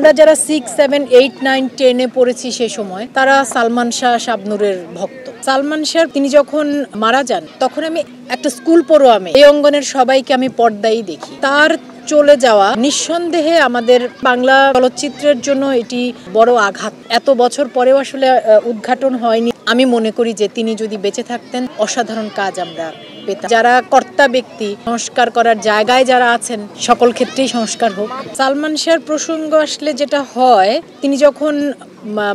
আমরা যারা 6, 7, 8, 9, 10 এ পড়েছি সে সময় তারা সালমান শাহ শাবনূরের ভক্ত। সালমান শাহ তিনি যখন মারা যান তখন আমি একটা স্কুল পড়ুয়া মেয়ে, এই অঙ্গনের সবাইকে আমি পর্দায় দেখি। তার চলে যাওয়া নিঃসন্দেহে আমাদের বাংলা চলচ্চিত্রের জন্য এটি বড় আঘাত। এত বছর পরেও আসলে উদ্ঘাটন হয়নি। আমি মনে করি যে তিনি যদি বেঁচে থাকতেন অসাধারণ কাজ আমরা পেতাম। যারা কর্তা ব্যক্তি, সংস্কার করার জায়গায় যারা আছেন সকল ক্ষেত্রেই সংস্কার হোক। সালমান শাহর প্রসঙ্গ আসলে যেটা হয়, তিনি যখন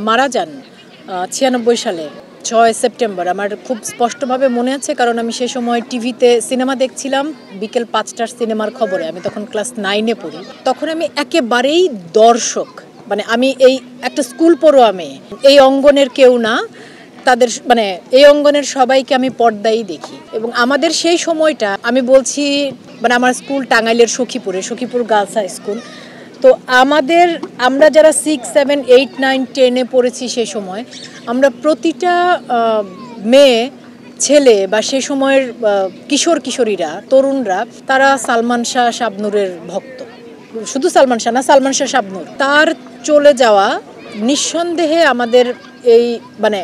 মারা যান 96 সালে 6 সেপ্টেম্বর, আমার খুব স্পষ্টভাবে মনে আছে, কারণ আমি সে সময় টিভিতে সিনেমা দেখছিলাম বিকেল 5টার সিনেমার খবরে। আমি তখন ক্লাস 9-এ পড়ি। তখন আমি একেবারেই দর্শক, মানে আমি এই একটা স্কুল পড়ুয়া মেয়ে, এই অঙ্গনের কেউ না, তাদের মানে এই অঙ্গনের সবাইকে আমি পর্দায় দেখি। এবং আমাদের সেই সময়টা আমি বলছি, মানে আমার স্কুল টাঙ্গাইলের সখীপুর গার্লস হাই স্কুল। তো আমরা যারা 6, 7, 8, 9, 10 এ পড়েছি সে সময়, আমরা প্রতিটা মেয়ে ছেলে বা সে সময়ের কিশোরীরা, তরুণরা, তারা সালমান শাহ শাবনূরের ভক্ত। শুধু সালমান শাহ না, সালমান শাহ শাবনূর। তার চলে যাওয়া নিঃসন্দেহে আমাদের এই, মানে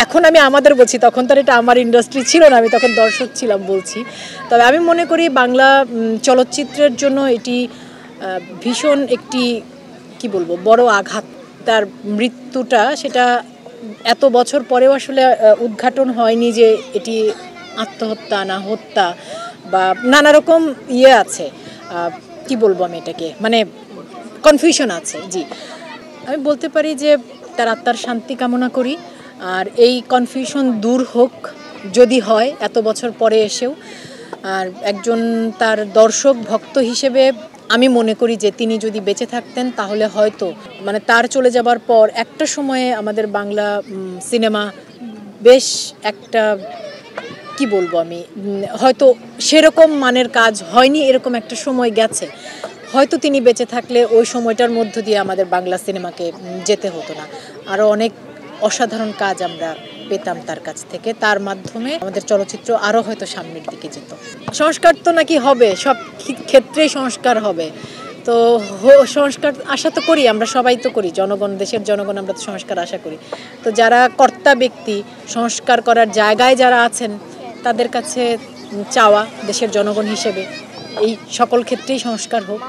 এখন আমি আমাদের বলছি, তখন তার এটা আমার ইন্ডাস্ট্রি ছিল না, আমি তখন দর্শক ছিলাম বলছি। তবে আমি মনে করি বাংলা চলচ্চিত্রের জন্য এটি ভীষণ একটি কি বলবো বড় আঘাত। তার মৃত্যুটা সেটা এত বছর পরেও আসলে উদ্ঘাটন হয়নি যে এটি আত্মহত্যা না হত্যা বা নানা রকম আছে, কি বলবো আমি এটাকে, মানে কনফিউশন আছে। জি, আমি বলতে পারি যে তার আত্মার শান্তি কামনা করি। আর এই কনফিউশন দূর হোক যদি হয় এত বছর পরে এসেও। আর একজন তার দর্শক ভক্ত হিসেবে আমি মনে করি যে তিনি যদি বেঁচে থাকতেন তাহলে হয়তো, মানে তার চলে যাবার পর একটা সময়ে আমাদের বাংলা সিনেমা বেশ একটা, কি বলবো আমি, হয়তো সেরকম মানের কাজ হয়নি, এরকম একটা সময় গেছে। হয়তো তিনি বেঁচে থাকলে ওই সময়টার মধ্য দিয়ে আমাদের বাংলা সিনেমাকে যেতে হতো না। আরও অনেক অসাধারণ কাজ আমরা পেতাম তার কাছ থেকে। তার মাধ্যমে আমাদের চলচ্চিত্র আরও হয়তো সামনের দিকে যেত। সংস্কার তো নাকি হবে, সব ক্ষেত্রেই সংস্কার হবে। তো সংস্কার আশা তো করি, আমরা সবাই তো করি, জনগণ, দেশের জনগণ, আমরা তো সংস্কার আশা করি। তো যারা কর্তা ব্যক্তি, সংস্কার করার জায়গায় যারা আছেন, তাদের কাছে চাওয়া দেশের জনগণ হিসেবে এই সকল ক্ষেত্রেই সংস্কার হোক।